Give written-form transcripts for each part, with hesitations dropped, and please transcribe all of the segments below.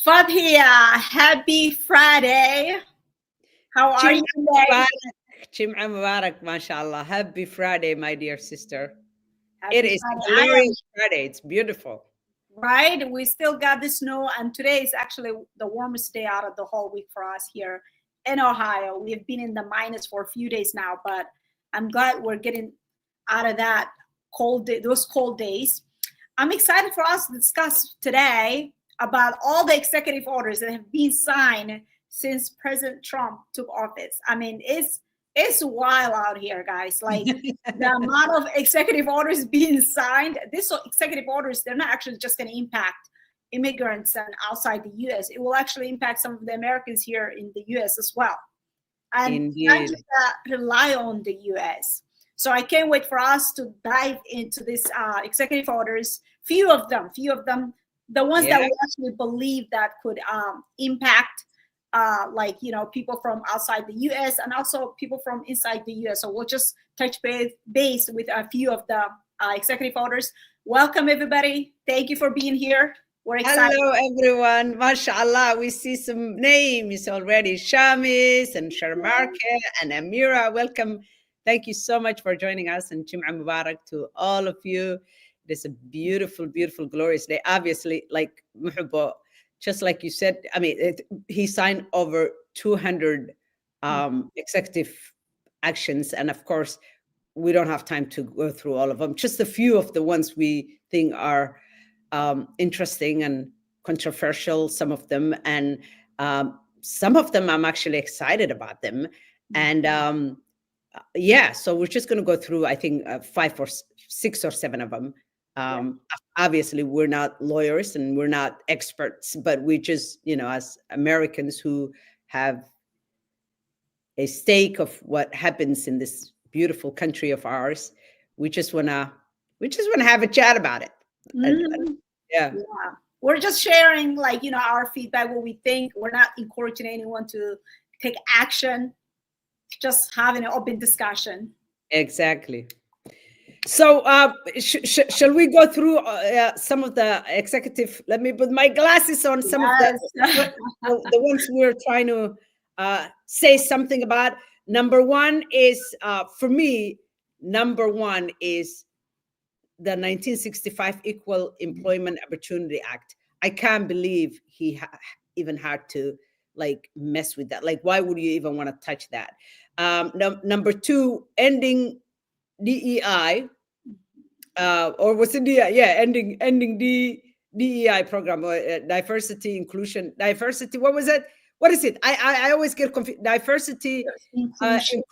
Fathia, happy Friday. How are you today? Jim'a Mubarak, mashallah. Happy Friday, my dear sister. It Happy is Friday. a glorious Friday. It's beautiful. Right? We still got the snow, and today is actually the warmest day out of the whole week for us here in Ohio. We've been in the minus for a few days now, but I'm glad we're getting out of that cold day, those cold days. I'm excited for us to discuss today about all the executive orders that have been signed since President Trump took office. I mean, it's wild out here, guys. Like the amount of executive orders being signed. These executive orders, they're not actually just going to impact immigrants and outside the U.S. It will actually impact some of the Americans here in the U.S. as well, and not Indeed. just rely on the U.S. So I can't wait for us to dive into these executive orders. Few of them, the ones that Yeah. we actually believe that could impact, like people from outside the U.S. and also people from inside the U.S. So we'll just touch base with a few of the executive orders. Welcome everybody. Thank you for being here. We're excited. Hello, everyone. MashaAllah. We see some names already. Shamis and Sharmarke and Amira. Welcome. Thank you so much for joining us. And Jim'a Mubarak to all of you. It is a beautiful, beautiful, glorious day. Obviously, like Muhibbo, just like you said, I mean, he signed over 200 executive actions. And of course, we don't have time to go through all of them. Just a few of the ones we think are interesting and controversial, some of them. And some of them, I'm actually excited about them. And yeah, so we're just going to go through, I think, 5 or 6 or 7 of them. Obviously, we're not lawyers and we're not experts, but we just, as Americans who have a stake of what happens in this beautiful country of ours, we just want to have a chat about it. Yeah. We're just sharing, like, our feedback, what we think. We're not encouraging anyone to take action, just having an open discussion. Exactly. So shall we go through some of the executive? Let me put my glasses on. Some of the ones we're trying to say something about. Number one is, for me, number one is the 1965 Equal Employment Opportunity Act. I can't believe he even had to mess with that. Like, why would you even want to touch that? Number two, ending DEI, or was it DEI? Yeah, ending DEI program, diversity, inclusion, diversity. What was it? What is it? I always get confused. Diversity, inclusion,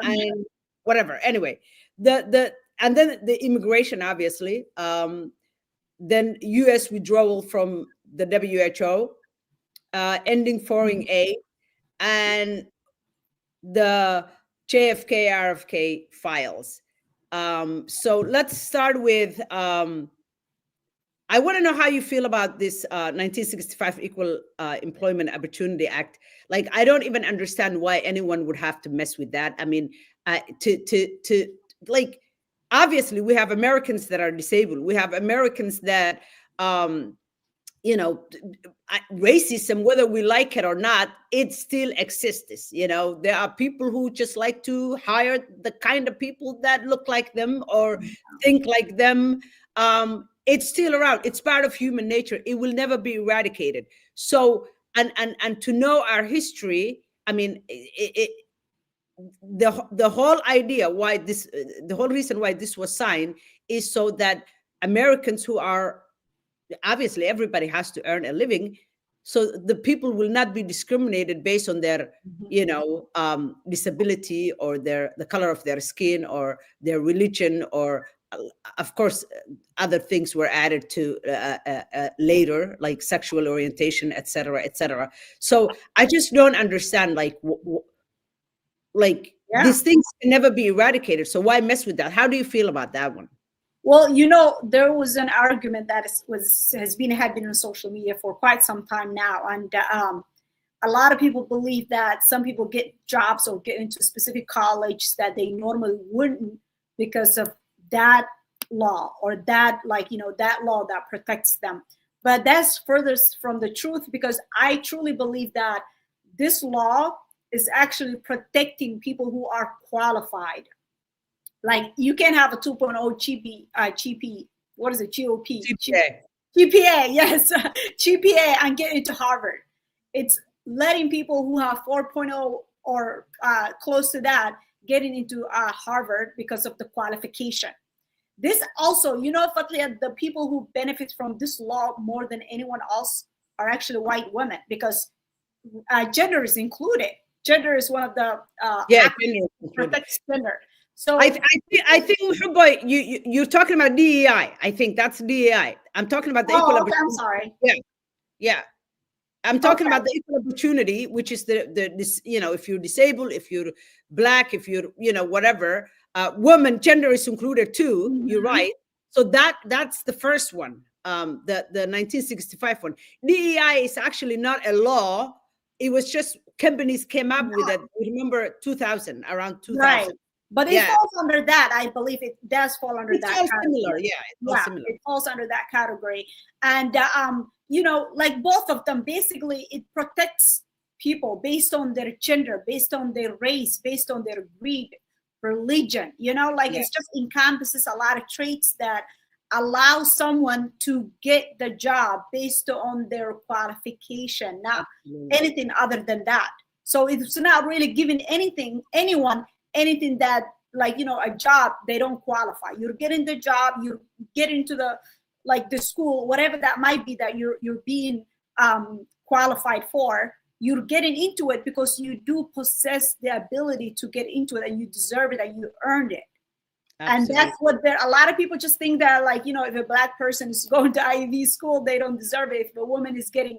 and whatever. Anyway, and then the immigration, obviously. Then U.S. withdrawal from the WHO, ending foreign aid, and the JFK RFK files. So let's start with, I want to know how you feel about this 1965 Equal Employment Opportunity Act. Like, I don't even understand why anyone would have to mess with that. I mean, obviously we have Americans that are disabled. We have Americans that, racism, whether we like it or not, it still exists. There are people who just like to hire the kind of people that look like them or think like them. It's still around. It's part of human nature. It will never be eradicated. So, and to know our history, I mean, the whole idea why this, the whole reason why this was signed is so that Americans who are, obviously everybody has to earn a living, so the people will not be discriminated based on their disability or the color of their skin or their religion, or of course other things were added to later, like sexual orientation, etc., etc. So I just don't understand, these things can never be eradicated, so why mess with that? How do you feel about that one? Well, there was an argument that had been on social media for quite some time now, and a lot of people believe that some people get jobs or get into specific college that they normally wouldn't because of that law, or that that law that protects them. But that's furthest from the truth, because I truly believe that this law is actually protecting people who are qualified. Like, you can have a 2.0 GP, what is it, GOP? GPA, yes, GPA, and get into Harvard. It's letting people who have 4.0 or close to that getting into Harvard because of the qualification. This also, Fatlia, the people who benefit from this law more than anyone else are actually white women, because gender is included. Gender is one of the protects gender. So I think Muhibba, you're talking about DEI. I think that's DEI. I'm talking about the equal opportunity. I'm sorry. Yeah. I'm talking about the equal opportunity, which is this, if you're disabled, if you're Black, if you're, whatever, woman, gender is included too. Mm-hmm. You're right. So that's the first one, the 1965 one. DEI is actually not a law. It was just companies came up with it. Remember 2000, around 2000. Right. But it falls under that. I believe it does fall under that. It's similar, similar. It falls under that category. And like both of them, basically, it protects people based on their gender, based on their race, based on their creed, religion. It just encompasses a lot of traits that allow someone to get the job based on their qualification, not anything other than that. So it's not really giving anyone anything that, a job they don't qualify. You're getting the job, you get into the school, whatever that might be that you're being qualified for. You're getting into it because you do possess the ability to get into it, and you deserve it, and you earned it. Absolutely. And that's what a lot of people just think that, if a Black person is going to Ivy school, they don't deserve it. If a woman is getting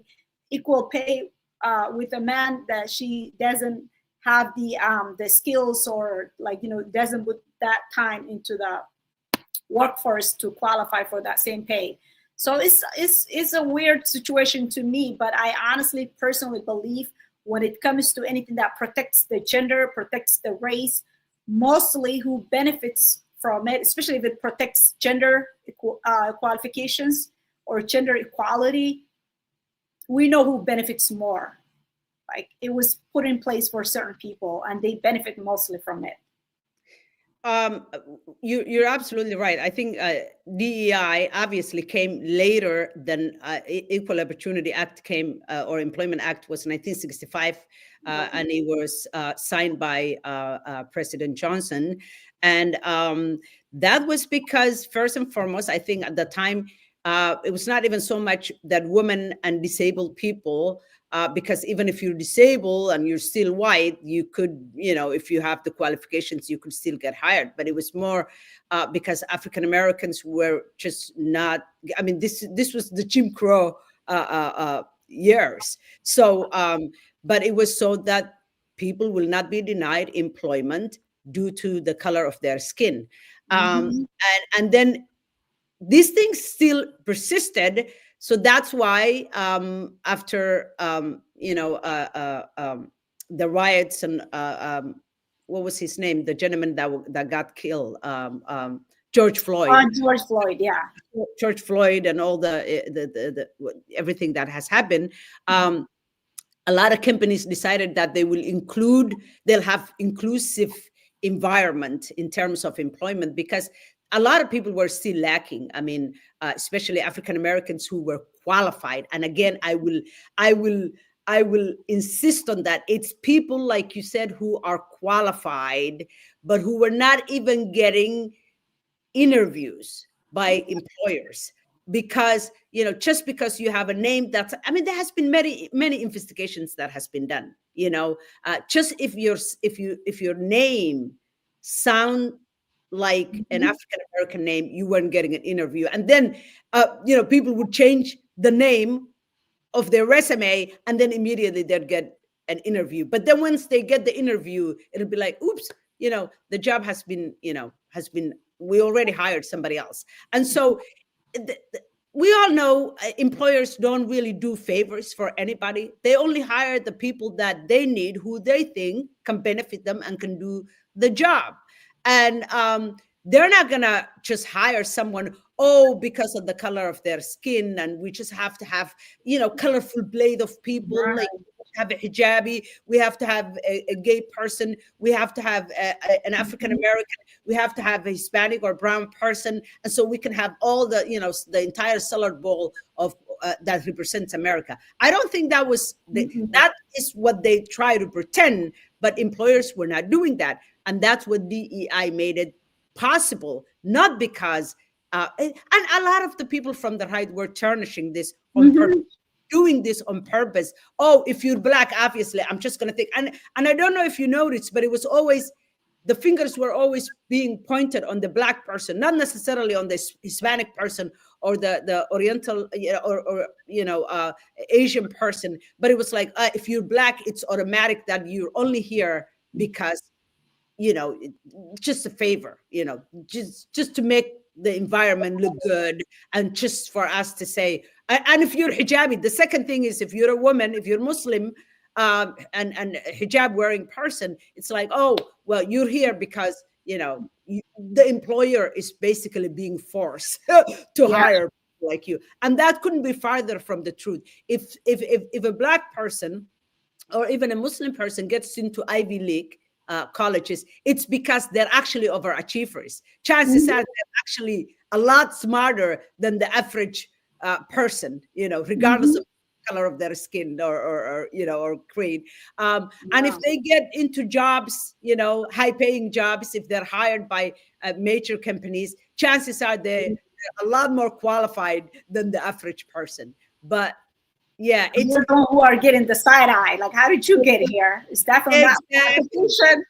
equal pay with a man, that she doesn't have the skills, or doesn't put that time into the workforce to qualify for that same pay. So it's a weird situation to me, but I honestly personally believe when it comes to anything that protects the gender, protects the race, mostly who benefits from it, especially if it protects gender qualifications or gender equality, we know who benefits more. It was put in place for certain people, and they benefit mostly from it. You're absolutely right. I think DEI obviously came later than Equal Opportunity Act came, or Employment Act was 1965, and it was signed by President Johnson. And that was because, first and foremost, I think at the time, it was not even so much that women and disabled people, because even if you're disabled and you're still white, you could, if you have the qualifications, you could still get hired. But it was more because African Americans were just not. I mean, this was the Jim Crow years. So, but it was so that people will not be denied employment due to the color of their skin, and then these things still persisted. So that's why after the riots and what was his name, the gentleman that got killed, George Floyd. George Floyd, yeah. George Floyd and all the everything that has happened. A lot of companies decided that they'll have inclusive environment in terms of employment, because a lot of people were still lacking. I mean, especially African Americans who were qualified. And again, I will insist on that. It's people, like you said, who are qualified, but who were not even getting interviews by employers, because just because you have a name there has been many investigations that has been done. Just if your name sound like an African American name, you weren't getting an interview. And then people would change the name of their resume, and then immediately they'd get an interview. But then once they get the interview, it'll be like, oops, the job has been we already hired somebody else. And so we all know employers don't really do favors for anybody. They only hire the people that they need, who they think can benefit them and can do the job. And they're not gonna just hire someone oh, because of the color of their skin, and we just have to have, colorful blade of people, Right. like have a hijabi, we have to have a gay person, we have to have an African American, we have to have a Hispanic or brown person, and so we can have all the, the entire salad bowl of that represents America. I don't think that was that is what they try to pretend, but employers were not doing that, and that's what DEI made it possible. Not because and a lot of the people from the right were tarnishing this on purpose, doing this on purpose. Oh, if you're Black, obviously, I'm just going to think. And I don't know if you noticed, but it was always, the fingers were always being pointed on the Black person, not necessarily on the Hispanic person or the Oriental, or Asian person. But it was like, if you're Black, it's automatic that you're only here because, just a favor, just to make the environment look good, and just for us to say. And if you're hijabi, the second thing is, if you're a woman, if you're Muslim, and hijab wearing person, it's like, oh, well, you're here because the employer is basically being forced to hire people like you, and that couldn't be farther from the truth. If a Black person or even a Muslim person gets into Ivy League colleges, it's because they're actually overachievers. Chances are they're actually a lot smarter than the average person, regardless of the color of their skin or creed. And if they get into jobs, high-paying jobs, if they're hired by major companies, chances are they're a lot more qualified than the average person. But yeah, it's you're the one who are getting the side eye. Like, how did you get here? It's definitely not competition.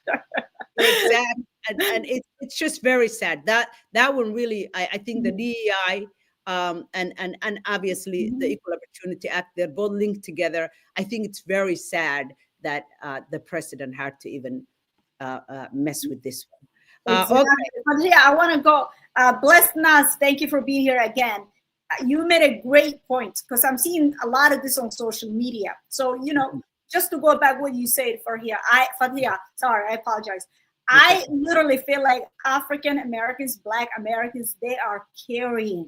Exactly. And it's just very sad. That one really, I think the DEI and obviously the Equal Opportunity Act, they're both linked together. I think it's very sad that the president had to even mess with this one. Exactly. Okay. But yeah, I want to go. Blessed Nas, thank you for being here again. You made a great point, because I'm seeing a lot of this on social media. So, just to go back what you said, Fadhia, sorry, I apologize. I literally feel like African Americans, Black Americans, they are carrying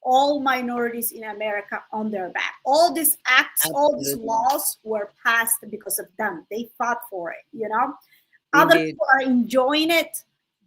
all minorities in America on their back. All these acts, all these laws were passed because of them. They fought for it, Other people are enjoying it,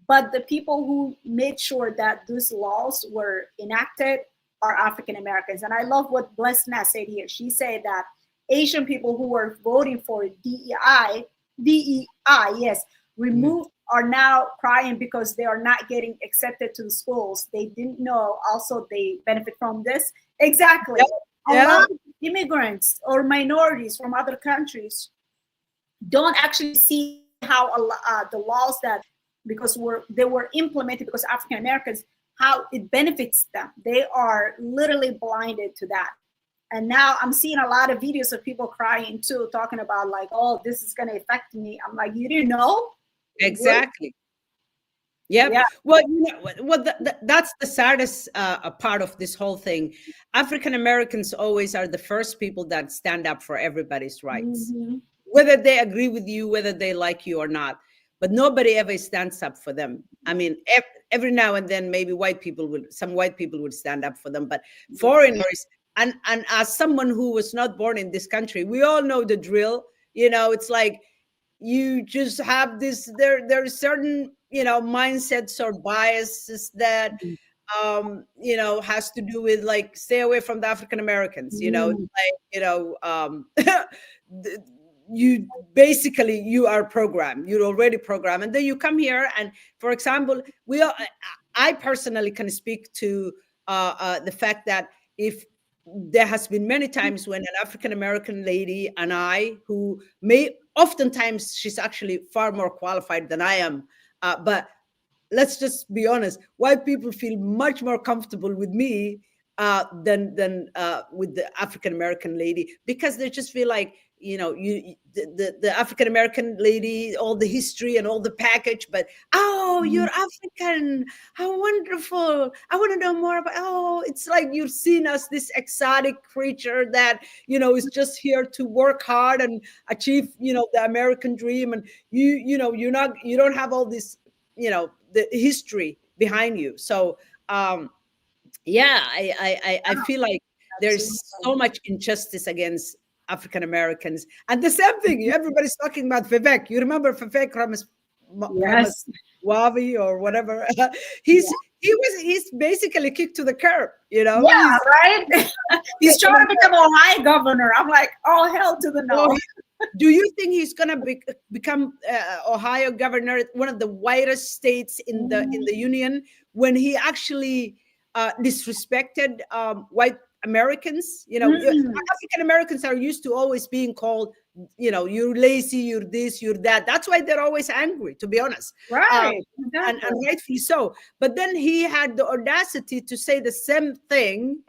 but the people who made sure that these laws were enacted are African Americans. And I love what Blessna said here. She said that Asian people who were voting for DEI, yes, removed, are now crying because they are not getting accepted to the schools. They didn't know also they benefit from this. Exactly. A lot of immigrants or minorities from other countries don't actually see how the laws that, because they were implemented because African Americans, how it benefits them. They are literally blinded to that. And now I'm seeing a lot of videos of people crying too, talking about like, oh, this is going to affect me. I'm like, you didn't know? Exactly. Yep. Yeah. Well, that's the saddest part of this whole thing. African Americans always are the first people that stand up for everybody's rights, whether they agree with you, whether they like you or not. But nobody ever stands up for them. I mean, every now and then, maybe some white people would stand up for them, but foreigners, and as someone who was not born in this country, we all know the drill. It's like you just have this. There are certain mindsets or biases that has to do with like stay away from the African Americans. You are programmed. You're already programmed, and then you come here. And for example, I personally can speak to the fact that if there has been many times when an African American lady and I, who oftentimes she's actually far more qualified than I am, but let's just be honest, white people feel much more comfortable with me than with the African American lady, because they just feel like the African American lady, all the history and all the package, but you're African, how wonderful, I want to know more about. It's like you've seen us this exotic creature that is just here to work hard and achieve the American dream, and you don't have all this the history behind you. So Yeah, I feel like there's so Absolutely. much injustice against African Americans. And the same thing, everybody's talking about Vivek. You remember Vivek Yes. Ramaswamy or whatever? Yeah. He's basically kicked to the curb, you know. Yeah, He's right? He's trying to become Ohio governor. I'm like, oh, hell to the oh, no. do you think he's gonna become Ohio governor, one of the whitest states in the union, when he actually disrespected white Americans? You know, Mm, African Americans are used to always being called, you know, you're lazy, you're this, you're that. That's why they're always angry, to be honest, right. and Exactly. rightfully so. But then he had the audacity to say the same thing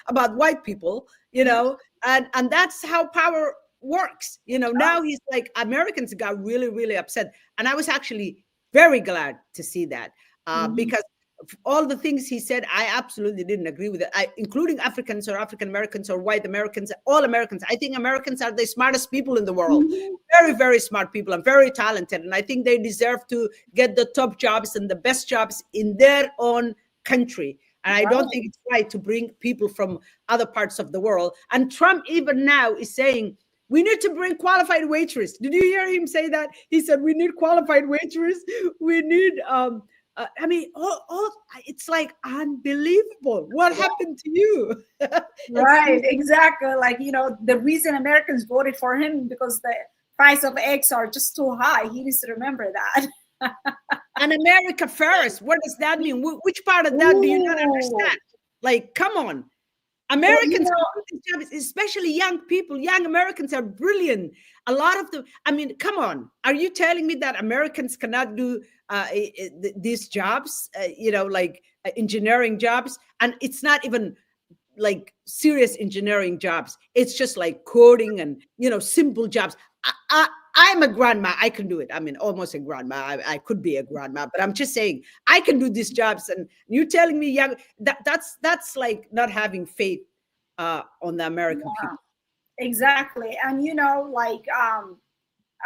about white people, you know, and that's how power works. You know, now he's like, Americans got really, really upset. And I was actually very glad to see that, Mhm. because all the things he said, I absolutely didn't agree with it. Including Africans or African Americans or white Americans, all Americans. I think Americans are the smartest people in the world. Mhm. Very, very smart people and very talented. And I think they deserve to get the top jobs and the best jobs in their own country. And I don't Right. think it's right to bring people from other parts of the world. And Trump, even now, is saying, we need to bring qualified waitress. Did you hear him say that? He said, we need qualified waitress. We need, I mean, it's like unbelievable. What happened to you? Right, Excuse exactly. Like, the reason Americans voted for him because the price of eggs are just too high. He needs to remember that. And America first. What does that mean? Which part of that do you not Ooh. understand? Like, come on. But Americans can do these jobs, especially young people. Young Americans are brilliant. A lot of them, I mean, come on. Are you telling me that Americans cannot do these jobs, you know, like engineering jobs? And it's not even like serious engineering jobs. It's just like coding and, you know, simple jobs. I'm a grandma. I can do it. I mean, almost a grandma. I could be a grandma, but I'm just saying I can do these jobs. And you telling me young, that's like not having faith on the American yeah, people. exactly. And like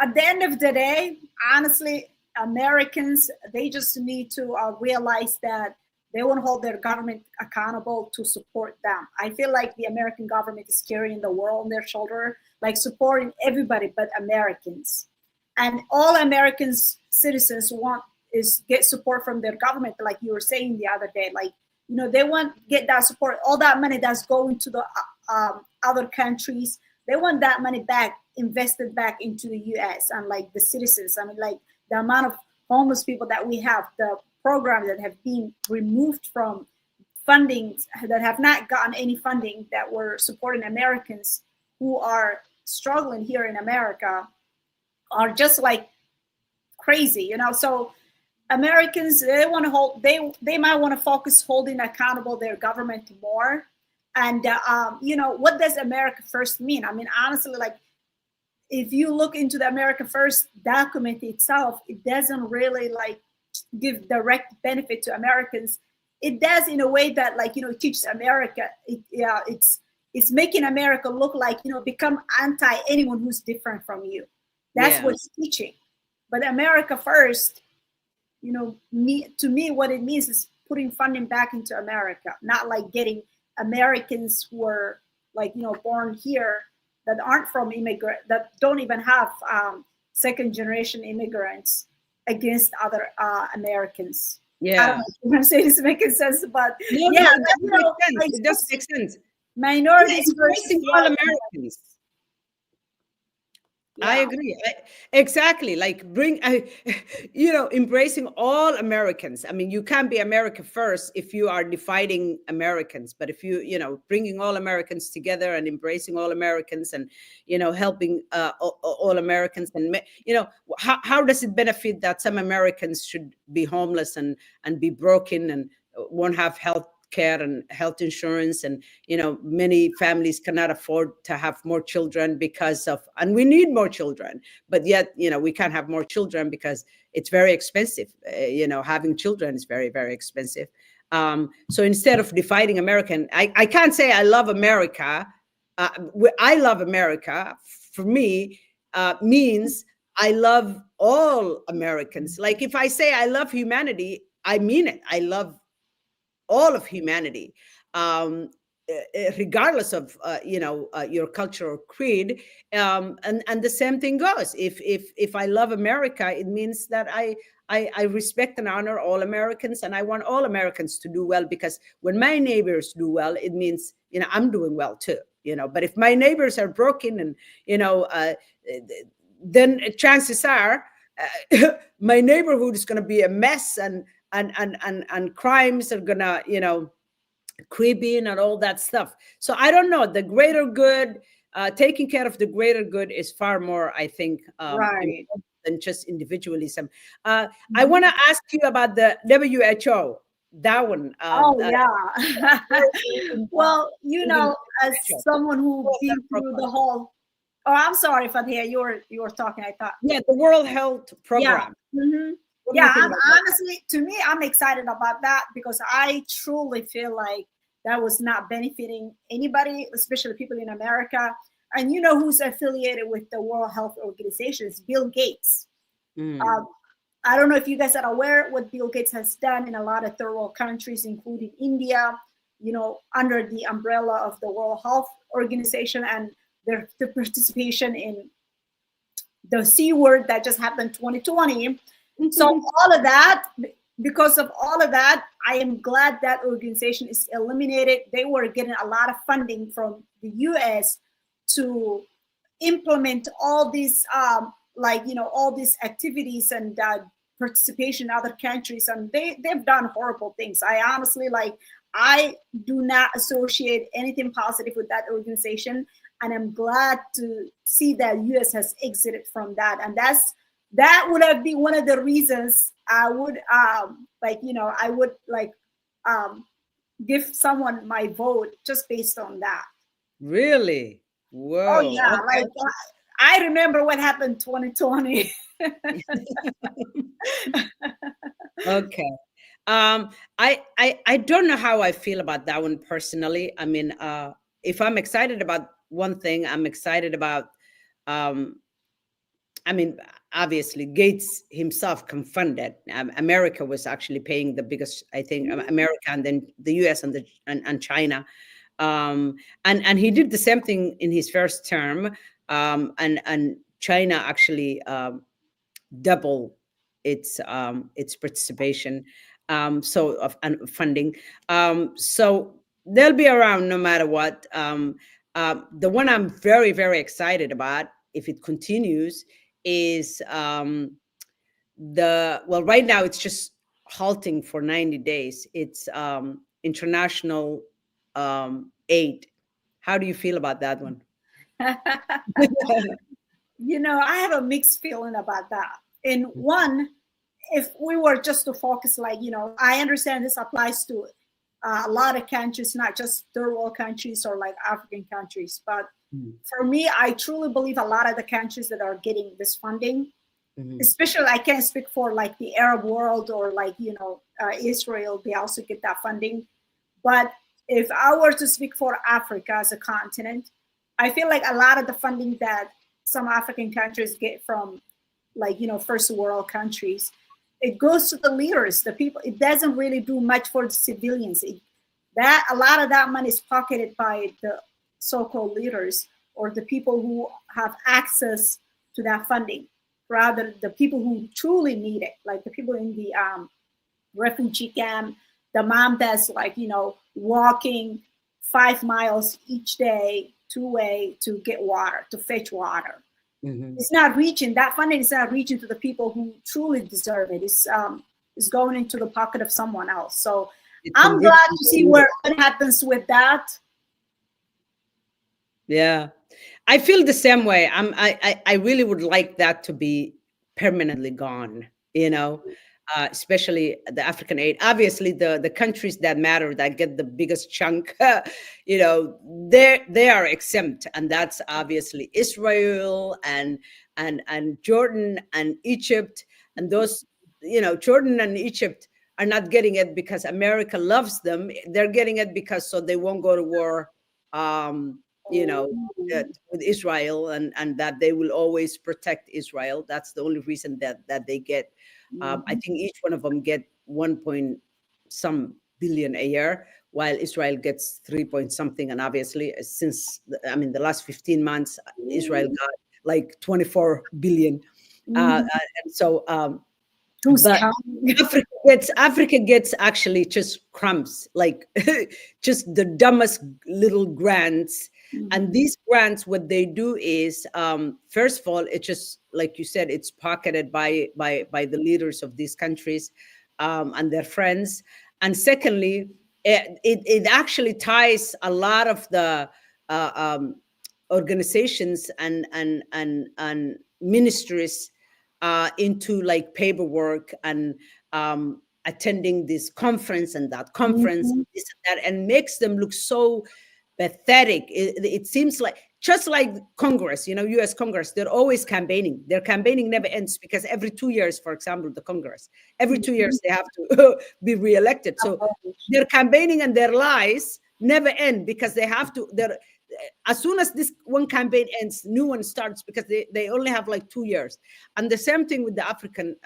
at the end of the day, honestly, Americans, they just need to realize that they won't hold their government accountable to support them. I feel like the American government is carrying the world on their shoulder, like supporting everybody but Americans. And all Americans citizens want is get support from their government, like you were saying the other day. Like, they want get that support, all that money that's going to the other countries. They want that money back, invested back into the US and like the citizens. I mean, like the amount of homeless people that we have, the programs that have been removed from funding, that have not gotten any funding, that were supporting Americans who are struggling here in America, are just like crazy, So Americans, they want to hold, they might want to focus holding accountable their government more. And what does America first mean? I mean, honestly, like if you look into the America First document itself, it doesn't really like give direct benefit to Americans. It does in a way that, like, it teaches America. It's making America look like, become anti anyone who's different from you. That's Yeah. what it's teaching. But America First, to me, what it means is putting funding back into America, not like getting Americans who are like, born here, that aren't from immigrant, that don't even have second generation immigrants, against other Americans. I don't Yeah. know if I'm saying this making sense, but No, yeah, no, it does make sense. like It does make sense. Yeah, minorities versus embracing all white. Americans. I Yeah, agree. Exactly. Like you know, embracing all Americans. I mean, you can't be America first if you are dividing Americans. But if you know, bringing all Americans together and embracing all Americans and, helping all Americans and, how does it benefit that some Americans should be homeless and be broken and won't have health care and health insurance, and many families cannot afford to have more children because of, and we need more children, but yet we can't have more children because it's very expensive. Having children is very, very expensive. So instead of dividing American, I can't say I love America. I love America. For me, means I love all Americans. Like if I say I love humanity, I mean it. I love all of humanity. um, regardless of your culture or creed. And the same thing goes. If I love America, it means that I respect and honor all Americans, and I want all Americans to do well, because when my neighbors do well, it means I'm doing well too. But if my neighbors are broken, and then chances are my neighborhood is going to be a mess, and crimes are gonna creep in and all that stuff. So I don't know. The greater good, taking care of the greater good is far more, I think, Right. than just individualism. I want to ask you about the WHO. That one. Oh, yeah. Well, as someone who's been through the whole. Oh, I'm sorry, Fadhia, you were talking. I thought. Yeah, the World Health Program. Yeah. Mm-hmm. Yeah, honestly, to me, I'm excited about that, because I truly feel like that was not benefiting anybody, especially people in America. And who's affiliated with the World Health Organization is Bill Gates. I don't know if you guys are aware what Bill Gates has done in a lot of third world countries, including India, under the umbrella of the World Health Organization, and their participation in the C word that just happened 2020. So all of that, because of all of that, I am glad that organization is eliminated. They were getting a lot of funding from the US to implement all these, all these activities and participation in other countries. And they've done horrible things. I honestly, I do not associate anything positive with that organization. And I'm glad to see that US has exited from that. And that would have been one of the reasons I would give someone my vote just based on that. Really? Whoa. Oh yeah, okay. I remember what happened 2020. Okay. I don't know how I feel about that one personally. I mean, if I'm excited about one thing, I'm excited about obviously Gates himself can fund it. America was actually paying the biggest, I think, America, and then the US and China. And he did the same thing in his first term. And China actually double its participation, of funding. So they'll be around no matter what. The one I'm very, very excited about, if it continues, is right now it's just halting for 90 days. It's international aid. How do you feel about that one? I have a mixed feeling about that. In one, if we were just to focus, I understand this applies to a lot of countries, not just third world countries or African countries. But for me, I truly believe a lot of the countries that are getting this funding, especially, I can't speak for the Arab world or Israel, they also get that funding. But if I were to speak for Africa as a continent, I feel like a lot of the funding that some African countries get from first world countries, it goes to the leaders, the people. It doesn't really do much for the civilians. A lot of that money is pocketed by the so-called leaders or the people who have access to that funding, rather the people who truly need it, like the people in the refugee camp, the mom that's walking 5 miles each day two-way to get water, to fetch water. It's not reaching, that funding is not reaching to the people who truly deserve it. It's going into the pocket of someone else. So I'm glad to see what happens with that. Yeah, I feel the same way. I really would like that to be permanently gone, especially the African aid. Obviously, the countries that matter, that get the biggest chunk, they are exempt, and that's obviously Israel and Jordan and Egypt, and those, Jordan and Egypt are not getting it because America loves them. They're getting it because so they won't go to war, with Israel, and that they will always protect Israel. That's the only reason that they get. I think each one of them get 1 point some billion a year, while Israel gets 3 point something. And obviously, since the last 15 months, Israel got like 24 billion. And so, but Africa gets actually just crumbs, like just the dumbest little grants. And these grants, what they do is, first of all, it's just like you said, it's pocketed by the leaders of these countries and their friends. And secondly, it actually ties a lot of the organizations and ministries into like paperwork and attending this conference and that conference, this and that, and makes them look so pathetic. It seems like, just like Congress, U.S. Congress, they're always campaigning. Their campaigning never ends, because every 2 years, for example, the Congress, every 2 years they have to be reelected. So their campaigning and their lies never end, because they have to. As soon as this one campaign ends, new one starts, because they only have like 2 years. And the same thing with the African,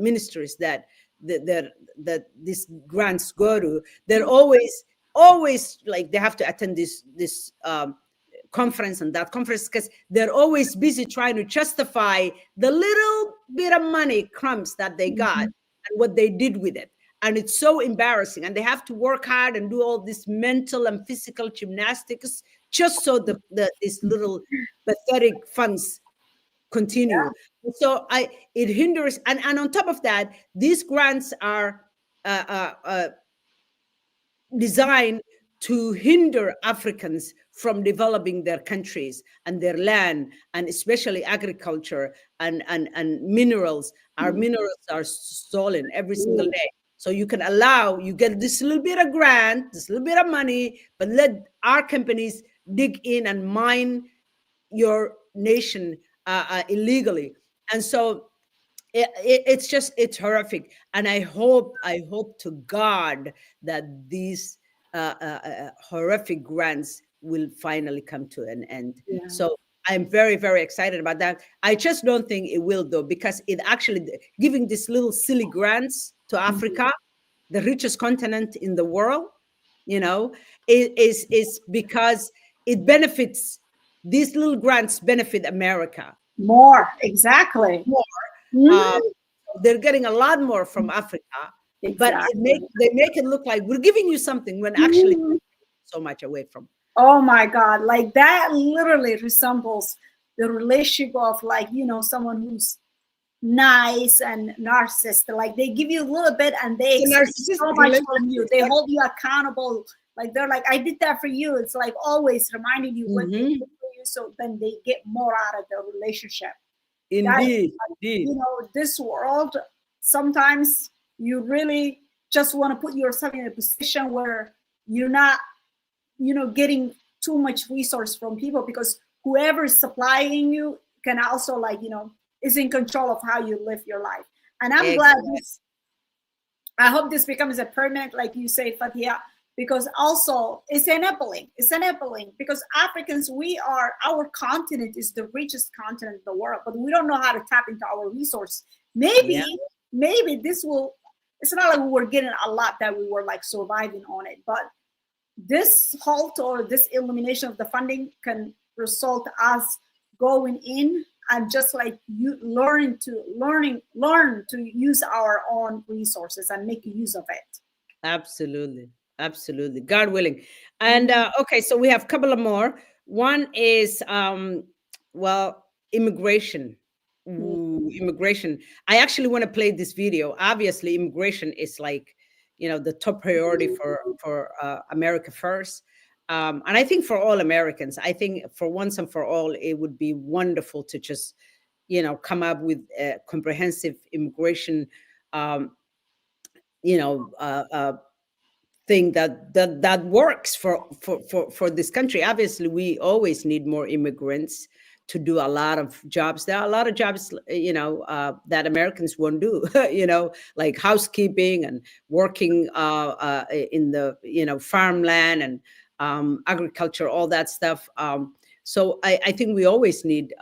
ministries that these grants go to. They're always like they have to attend this conference and that conference, because they're always busy trying to justify the little bit of money crumbs that they got and what they did with it. And it's so embarrassing, and they have to work hard and do all this mental and physical gymnastics just so these little pathetic funds continue. So it hinders, and on top of that, these grants are designed to hinder Africans from developing their countries and their land, and especially agriculture and minerals. Our minerals are stolen every single day. So you get this little bit of grant, this little bit of money, but let our companies dig in and mine your nation illegally. And so it's horrific. And I hope to God that these horrific grants will finally come to an end. Yeah. So I'm very, very excited about that. I just don't think it will, though, because it actually giving these little silly grants to Africa, the richest continent in the world, is because it benefits, these little grants benefit America more. Exactly. More. They're getting a lot more from Africa, but they make it look like we're giving you something when actually so much away from. Oh my God, like that literally resembles the relationship of someone who's nice and narcissistic. Like they give you a little bit and they expect so much from you. They hold you accountable. Like they're like, I did that for you. It's like always reminding you what they did for you, so then they get more out of the relationship. Indeed. This world, sometimes you really just want to put yourself in a position where you're not, getting too much resource from people, because whoever is supplying you can also is in control of how you live your life. And I'm glad I hope this becomes a permanent, like you say, Fatia, because also it's enabling. Because Africans, our continent is the richest continent in the world, but we don't know how to tap into our resource. Maybe this will, it's not like we were getting a lot that we were like surviving on it, but this halt or this elimination of the funding can result us going in and just like you learn to use our own resources and make use of it. Absolutely, God willing. And okay, so we have a couple of more. One is immigration. Immigration. I actually want to play this video. Obviously, immigration is like the top priority for America first. And I think for all Americans, I think for once and for all, it would be wonderful to just, come up with a comprehensive immigration, thing that works for this country. Obviously, we always need more immigrants to do a lot of jobs. There are a lot of jobs, that Americans won't do, like housekeeping and working in the, farmland and agriculture, all that stuff. So I think we always need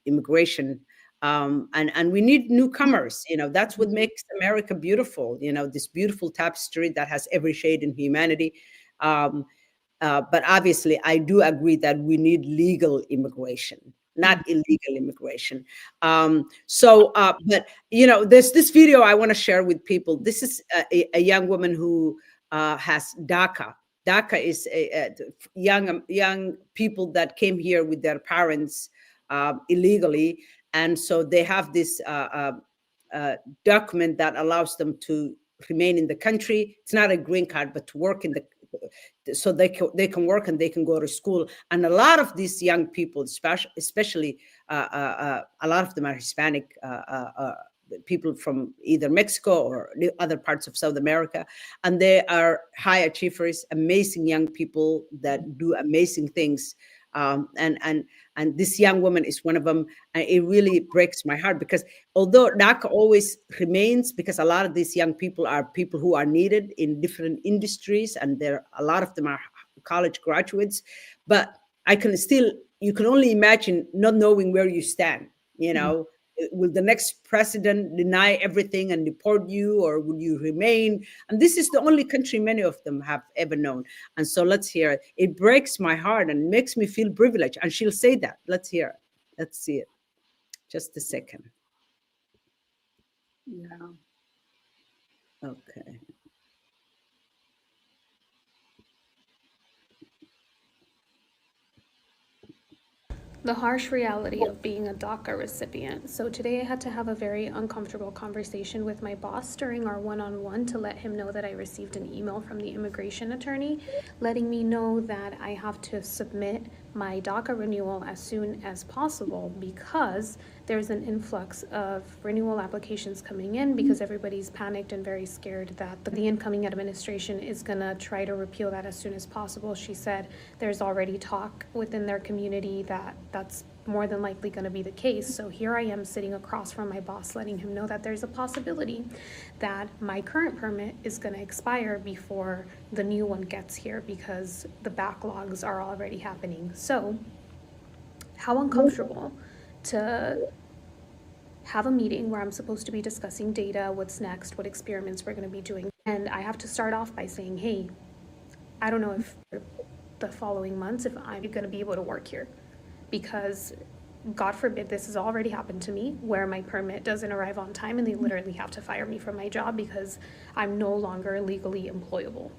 immigration. And we need newcomers. That's what makes America beautiful. This beautiful tapestry that has every shade in humanity. But obviously, I do agree that we need legal immigration, not illegal immigration. But there's this video I want to share with people. This is a young woman who has DACA. DACA is young people that came here with their parents illegally, and so they have this document that allows them to remain in the country. It's not a green card, but to work so they can work and they can go to school. And a lot of these young people, especially a lot of them are Hispanic people from either Mexico or other parts of South America, and they are high achievers, amazing young people that do amazing things. And this young woman is one of them. And it really breaks my heart, because although DACA always remains, because a lot of these young people are people who are needed in different industries, and a lot of them are college graduates, but you can only imagine not knowing where you stand. Will the next president deny everything and deport you, or will you remain? And this is the only country many of them have ever known. And so let's hear it. It breaks my heart and makes me feel privileged. And she'll say that. Let's hear it. Let's see it. Just a second. Yeah. Okay. The harsh reality of being a DACA recipient. So today I had to have a very uncomfortable conversation with my boss during our one-on-one to let him know that I received an email from the immigration attorney letting me know that I have to submit my DACA renewal as soon as possible, because there's an influx of renewal applications coming in, because everybody's panicked and very scared that the incoming administration is gonna try to repeal that as soon as possible. She said there's already talk within their community that that's more than likely going to be the case. So here I am sitting across from my boss, letting him know that there's a possibility that my current permit is going to expire before the new one gets here, because the backlogs are already happening. So how uncomfortable to have a meeting where I'm supposed to be discussing data, what's next, what experiments we're going to be doing. And I have to start off by saying, hey, I don't know if the following months if I'm going to be able to work here, because God forbid this has already happened to me, where my permit doesn't arrive on time and they literally have to fire me from my job because I'm no longer legally employable.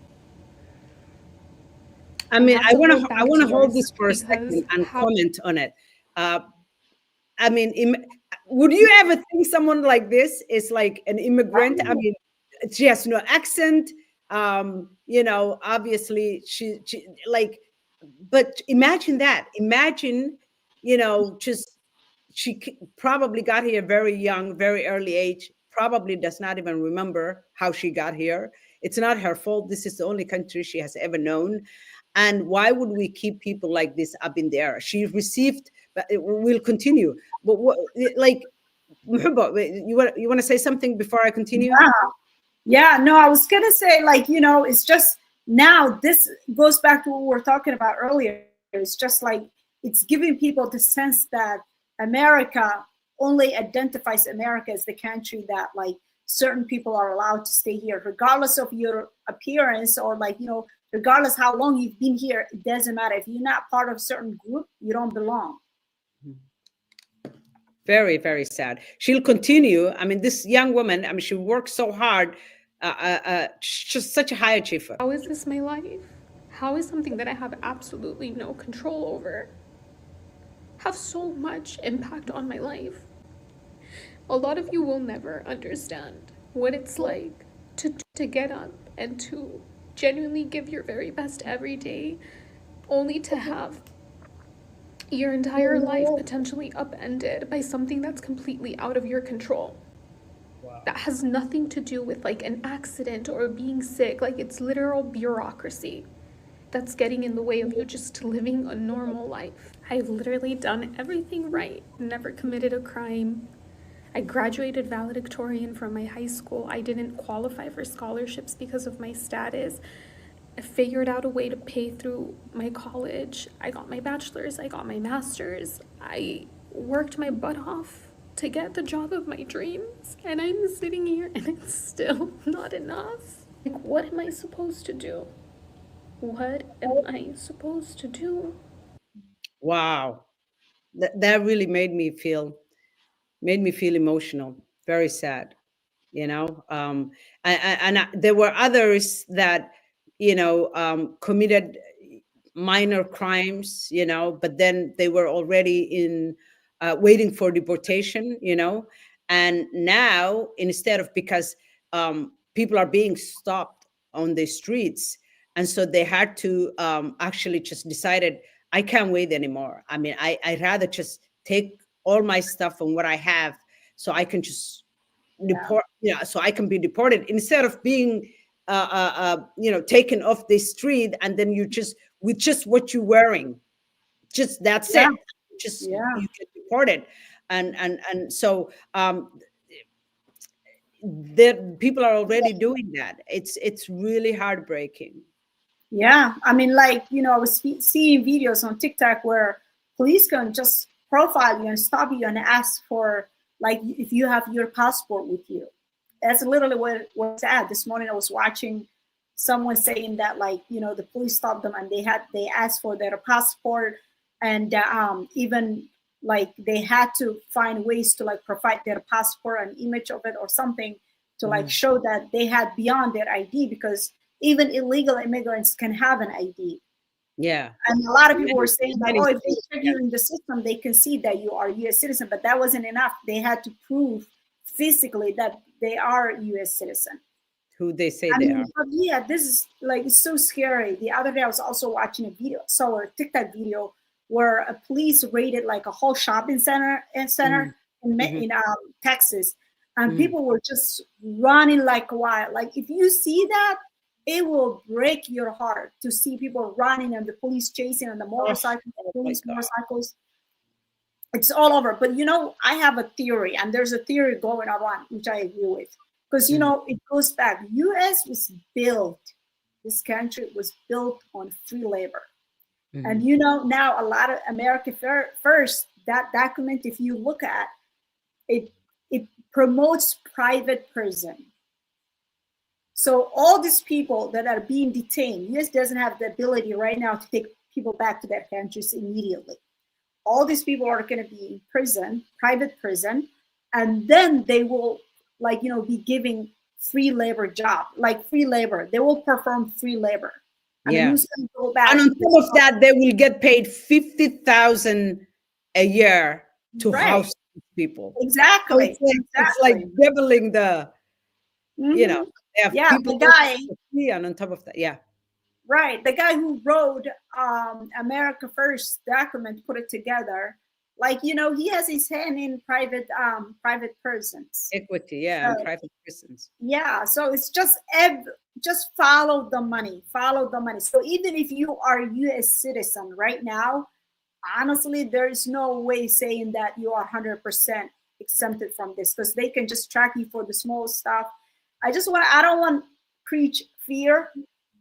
I mean, I want to hold this for a second and comment on it. I mean, would you ever think someone like this is like an immigrant? I mean, she has no accent. Obviously she like, but imagine that. Imagine, she probably got here very young, very early age, probably does not even remember how she got here. It's not her fault. This is the only country she has ever known. And why would we keep people like this up in the air? She received, but it will continue. But you want to say something before I continue? Yeah, no, I was gonna say, it's just now this goes back to what we were talking about earlier. It's just like it's giving people the sense that America only identifies America as the country that certain people are allowed to stay here, regardless of your appearance or regardless how long you've been here. It doesn't matter. If you're not part of a certain group, you don't belong. Very, very sad. She'll continue. I mean, this young woman, she worked so hard. She's such a high achiever. How is this my life? How is something that I have absolutely no control over have so much impact on my life? A lot of you will never understand what it's like to get up and to genuinely give your very best every day, only to have your entire life potentially upended by something that's completely out of your control. Wow. That has nothing to do with an accident or being sick. It's literal bureaucracy that's getting in the way of you just living a normal life. I've literally done everything right, never committed a crime. I graduated valedictorian from my high school. I didn't qualify for scholarships because of my status. I figured out a way to pay through my college. I got my bachelor's, I got my master's. I worked my butt off to get the job of my dreams, and I'm sitting here and it's still not enough. Like, what am I supposed to do? What am I supposed to do? Wow. That really made me feel emotional, very sad, you know. There were others that, committed minor crimes, but then they were already in waiting for deportation, and now, instead of, because people are being stopped on the streets, and so they had to actually just decided, I can't wait anymore. I mean, I'd rather just take all my stuff and what I have, so I can just deport, so I can be deported, instead of being taken off the street, and then you just, with just what you're wearing, just that's it, just you get deported. And so that people are already doing that. It's really heartbreaking. Yeah, I mean, like, I was seeing videos on TikTok where police can just profile you and stop you and ask for, like, if you have your passport with you. That's literally what's at. This morning I was watching someone saying that, like, the police stopped them and they asked for their passport, and even like they had to find ways to like provide their passport, an image of it or something, to like show that they had beyond their ID, because even illegal immigrants can have an ID. Yeah. And a lot of people were saying that, if they check you in the system, they can see that you are a U.S. citizen, but that wasn't enough. They had to prove physically that they are a U.S. citizen. Who they say they are. Yeah, this is like, it's so scary. The other day I was also watching a TikTok video where a police raided like a whole shopping center in Texas, and people were just running like wild. Like, if you see that, it will break your heart to see people running and the police chasing and the motorcycles, motorcycles. It's all over. But I have a theory, and there's a theory going around which I agree with, because it goes back. U.S. was built. This country was built on free labor, and now a lot of America First, that document, if you look at it, it promotes private prison. So all these people that are being detained, U.S. doesn't have the ability right now to take people back to their countries immediately. All these people are going to be in prison, private prison, and then they will, like, be giving free labor job, like free labor. They will perform free labor. And who's going to go back? And on top of that, they will get paid $50,000 a year to house people. Exactly. So it's like doubling the, the guy, and on top of that, right, the guy who wrote America First document, put it together, like, he has his hand in private prisons, equity, and private prisons. So it's just follow the money. So even if you are a U.S. citizen right now, honestly, there's no way saying that you are 100% exempted from this, because they can just track you for the small stuff. I don't want to preach fear,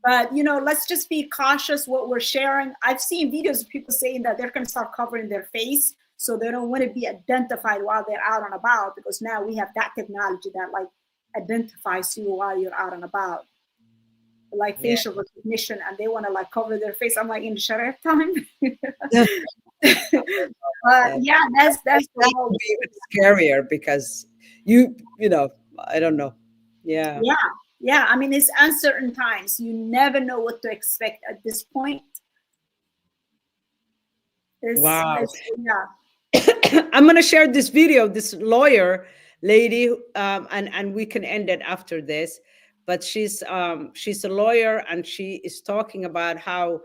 but let's just be cautious what we're sharing. I've seen videos of people saying that they're going to start covering their face so they don't want to be identified while they're out and about, because now we have that technology that like identifies you while you're out and about, like facial recognition, and they want to like cover their face. I'm like, in the sheriff time. But that's even scarier, because I don't know. Yeah. I mean, it's uncertain times. You never know what to expect at this point. Wow. I'm going to share this video, this lawyer lady, and we can end it after this. But she's a lawyer, and she is talking about how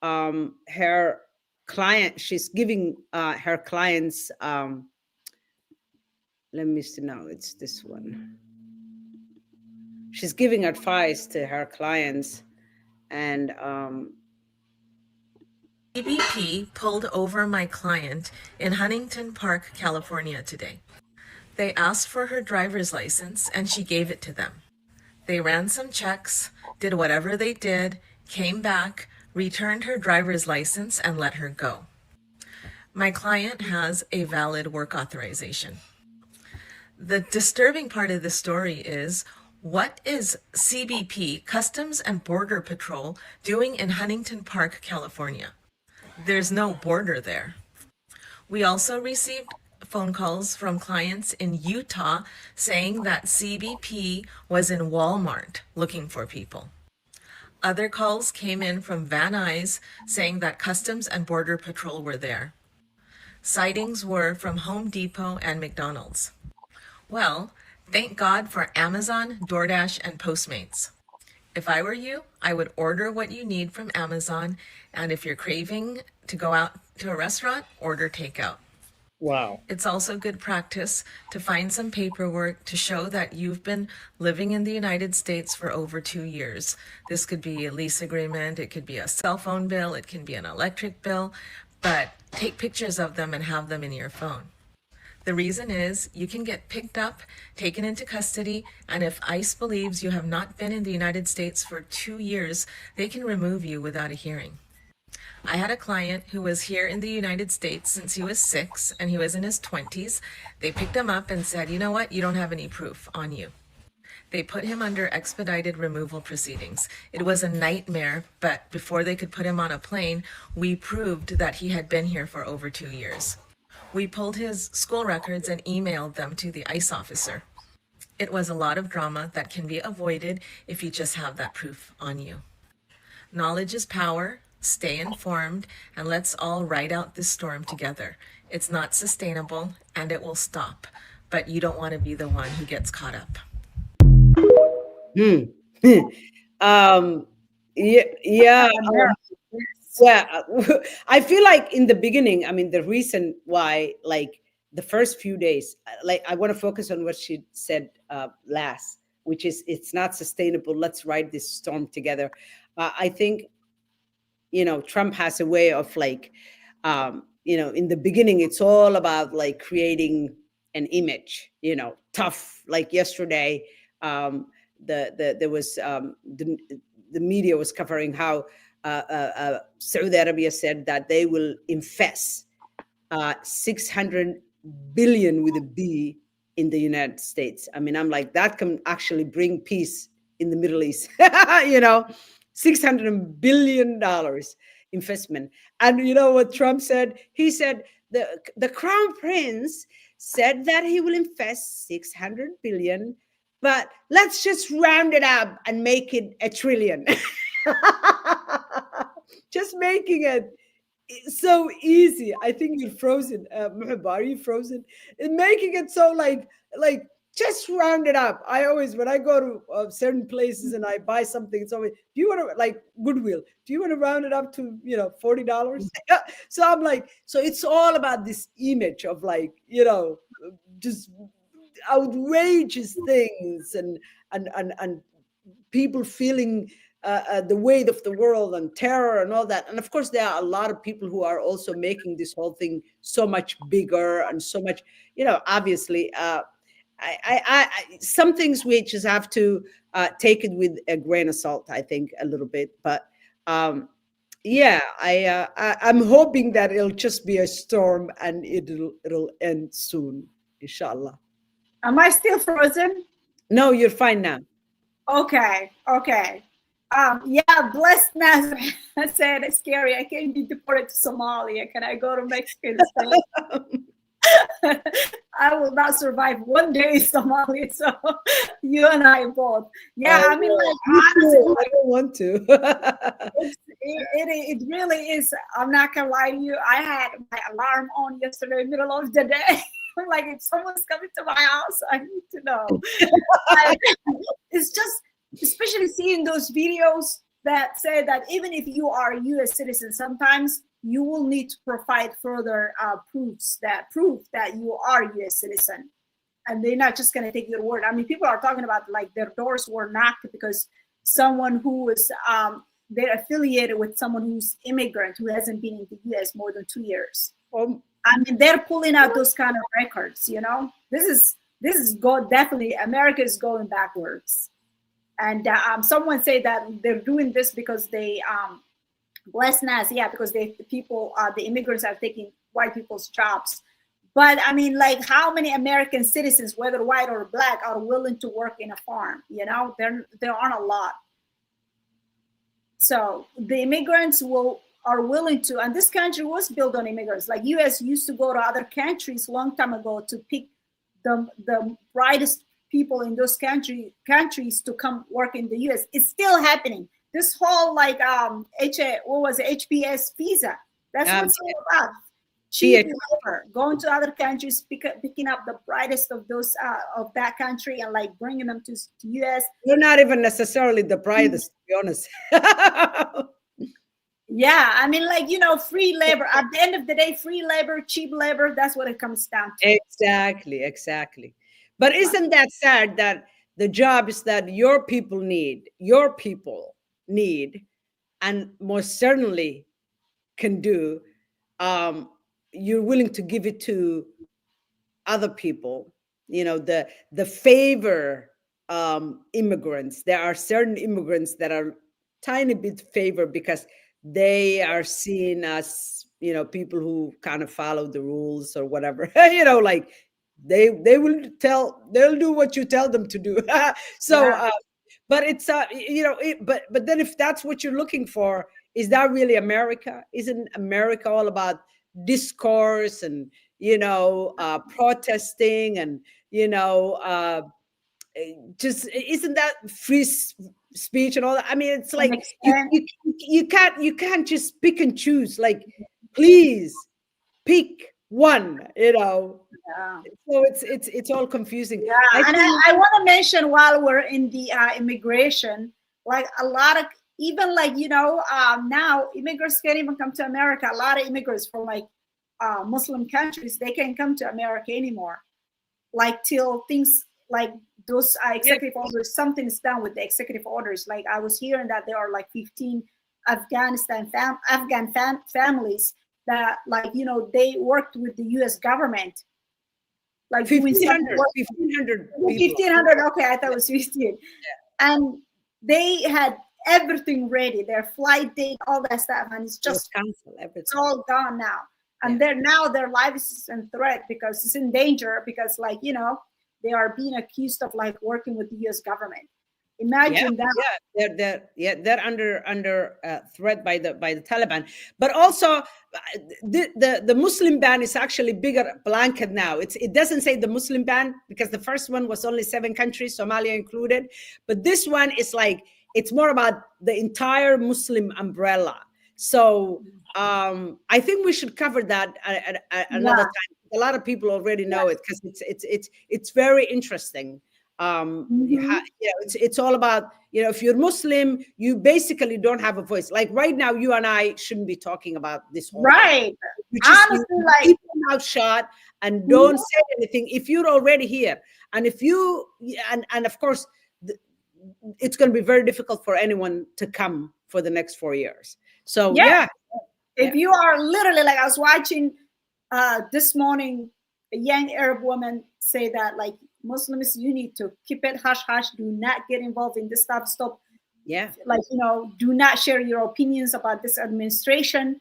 her client, she's giving her clients, let me see now, it's this one. She's giving advice to her clients, and ABP pulled over my client in Huntington Park, California today. They asked for her driver's license, and she gave it to them. They ran some checks, did whatever they did, came back, returned her driver's license, and let her go. My client has a valid work authorization. The disturbing part of the story is, what is CBP, Customs and Border Patrol, doing in Huntington Park, California? There's no border there. We also received phone calls from clients in Utah saying that CBP was in Walmart looking for people. Other calls came in from Van Nuys saying that Customs and Border Patrol were there. Sightings were from Home Depot and McDonald's. Well, thank God for Amazon, DoorDash, and Postmates. If I were you, I would order what you need from Amazon, and if you're craving to go out to a restaurant, order takeout. Wow. It's also good practice to find some paperwork to show that you've been living in the United States for over 2 years. This could be a lease agreement, it could be a cell phone bill, it can be an electric bill, but take pictures of them and have them in your phone. The reason is you can get picked up, taken into custody, and if ICE believes you have not been in the United States for 2 years, they can remove you without a hearing. I had a client who was here in the United States since he was 6 and he was in his 20s. They picked him up and said, you know what, you don't have any proof on you. They put him under expedited removal proceedings. It was a nightmare, but before they could put him on a plane, we proved that he had been here for over 2 years. We pulled his school records and emailed them to the ICE officer. It was a lot of drama that can be avoided if you just have that proof on you. Knowledge is power. Stay informed, and let's all ride out this storm together. It's not sustainable, and it will stop, but you don't want to be the one who gets caught up. I feel like in the beginning, I mean, the reason why, like the first few days, like I want to focus on what she said last, which is it's not sustainable. Let's ride this storm together. I think, you know, Trump has a way of like, you know, in the beginning, it's all about like creating an image, you know, tough. Like yesterday, there was the media was covering how Saudi Arabia said that they will invest 600 billion with a B in the United States. I mean, I'm like, that can actually bring peace in the Middle East, you know. $600 billion investment. And you know what Trump said? He said the Crown Prince said that he will invest 600 billion, but let's just round it up and make it $1 trillion. Just making it so easy. I think you're frozen. Muhibba, are you frozen? And making it so like just round it up. I always, when I go to certain places and I buy something, it's always, do you want to, like Goodwill, do you want to round it up to, you know, $40? So I'm like, so it's all about this image of like, you know, just outrageous things and people feeling the weight of the world and terror and all that. And of course, there are a lot of people who are also making this whole thing so much bigger and so much, you know, obviously, some things we just have to take it with a grain of salt, I think, a little bit. But yeah, I'm hoping that it'll just be a storm and it'll end soon, inshallah. Am I still frozen? No, you're fine now. Okay. Yeah, blessed Nazareth said it's scary. I can't be deported to Somalia. Can I go to Mexico instead? I will not survive 1 day in Somalia. So you and I both. Yeah, I mean, like, honestly, I don't want to. it really is. I'm not gonna lie to you. I had my alarm on yesterday, middle of the day. I'm like, if someone's coming to my house, I need to know. It's just, especially seeing those videos that say that even if you are a U.S. citizen, sometimes you will need to provide further proof that you are a U.S. citizen, and they're not just going to take your word. I mean, people are talking about like their doors were knocked because someone who is they're affiliated with someone who's immigrant who hasn't been in the U.S. more than 2 years. I mean, they're pulling out those kind of records. You know, this is definitely America is going backwards. And someone say that they're doing this because they bless Nas, yeah, because the immigrants are taking white people's jobs. But I mean, like, how many American citizens, whether white or black, are willing to work in a farm? You know, there aren't a lot. So the immigrants are willing to, and this country was built on immigrants. Like U.S. used to go to other countries long time ago to pick the brightest people in those countries to come work in the U.S. It's still happening. This whole like HPS visa. That's what it's all about. Cheap labor, going to other countries, picking up the brightest of those of that country and like bringing them to U.S. You're not even necessarily the brightest, to be honest. Yeah, I mean, like, you know, free labor. At the end of the day, free labor, cheap labor, that's what it comes down to. Exactly. But isn't that sad that the jobs that your people need, and most certainly can do, you're willing to give it to other people, you know, the favor immigrants. There are certain immigrants that are tiny bit favored because they are seen as, you know, people who kind of follow the rules or whatever. You know, like they'll do what you tell them to do. So Yeah. but it's you know, but then if that's what you're looking for, is that really America? Isn't America all about discourse and, you know, protesting and, you know, just, isn't that free speech and all that? I mean, it's like you can't just pick and choose. Like, please pick one, you know. Yeah. So it's all confusing. Yeah, and I want to mention while we're in the immigration, like a lot of, even like, you know, now immigrants can't even come to America. A lot of immigrants from like Muslim countries, they can't come to America anymore. Like till things like those executive orders, something's done with the executive orders. Like I was hearing that there are like 15 Afghan families that, like, you know, they worked with the U.S. government. Like 1,500 1,500. Okay, I thought it was 15. Yeah. And they had everything ready, their flight date, all that stuff, and it's just it's all gone now. And their life is in threat because it's in danger because, like, you know, they are being accused of like working with the U.S. government. Imagine that. They're under threat by the Taliban. But also the Muslim ban is actually bigger blanket now. It doesn't say the Muslim ban because the first one was only 7 countries, Somalia included. But this one is like, it's more about the entire Muslim umbrella. So I think we should cover that another time. A lot of people already know it because it's very interesting. You know, it's all about, you know, if you're Muslim, you basically don't have a voice. Like right now, you and I shouldn't be talking about this whole thing. Honestly, like, keep your mouth shut and don't say anything if you're already here. And if you and of course, it's going to be very difficult for anyone to come for the next 4 years. So if you are literally, like, I was watching this morning a young Arab woman say that, like, Muslims, you need to keep it hush hush. Do not get involved in this stuff. Stop. Like, you know, do not share your opinions about this administration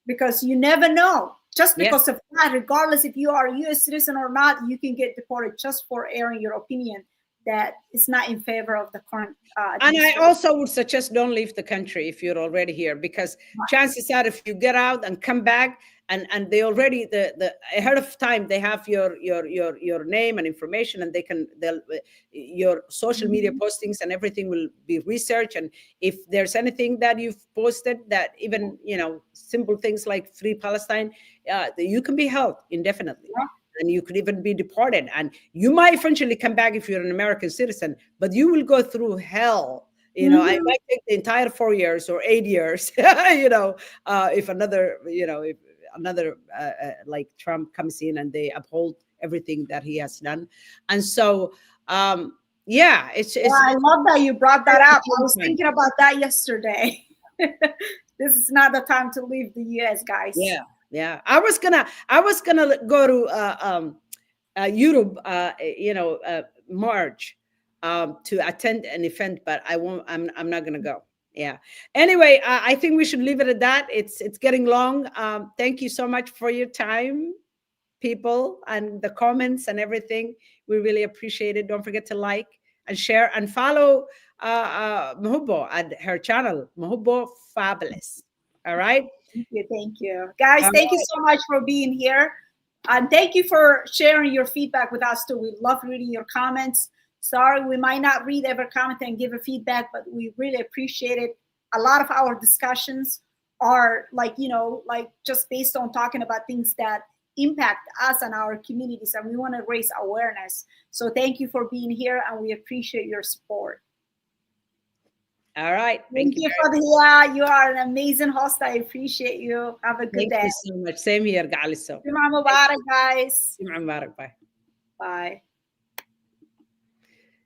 because you never know. Just because of that, regardless if you are a U.S. citizen or not, you can get deported just for airing your opinion that is not in favor of the current. And I also would suggest don't leave the country if you're already here, because chances are if you get out and come back and they already the ahead of time they have your name and information, and they'll your social media postings and everything will be researched. And if there's anything that you've posted that even, you know, simple things like Free Palestine, you can be held indefinitely. And you could even be deported, and you might eventually come back if you're an American citizen, but you will go through hell. You know, I might take the entire 4 years or 8 years, you know, if another, you know, if another like Trump comes in and they uphold everything that he has done. And so, it's I love that you brought that up. I was thinking about that yesterday. This is not the time to leave the U.S., guys. Yeah, I was gonna go to Europe, you know, March to attend an event, but I won't. I'm not gonna go. Yeah. Anyway, I think we should leave it at that. It's getting long. Thank you so much for your time, people and the comments and everything. We really appreciate it. Don't forget to like and share and follow Muhubbo at her channel, Muhubbo Fabulous. All right. Thank you. Guys, thank you so much for being here. And thank you for sharing your feedback with us too. We love reading your comments. Sorry, we might not read every comment and give a feedback, but we really appreciate it. A lot of our discussions are like, like just based on talking about things that impact us and our communities, and we want to raise awareness. So thank you for being here, and we appreciate your support. All right. Thank you, Fadhia. You are an amazing host. I appreciate you. Have a good day. Thank you so much. Same here, Galiso. Jum'ah Mubarak, guys. Jum'ah Mubarak. Bye. Bye.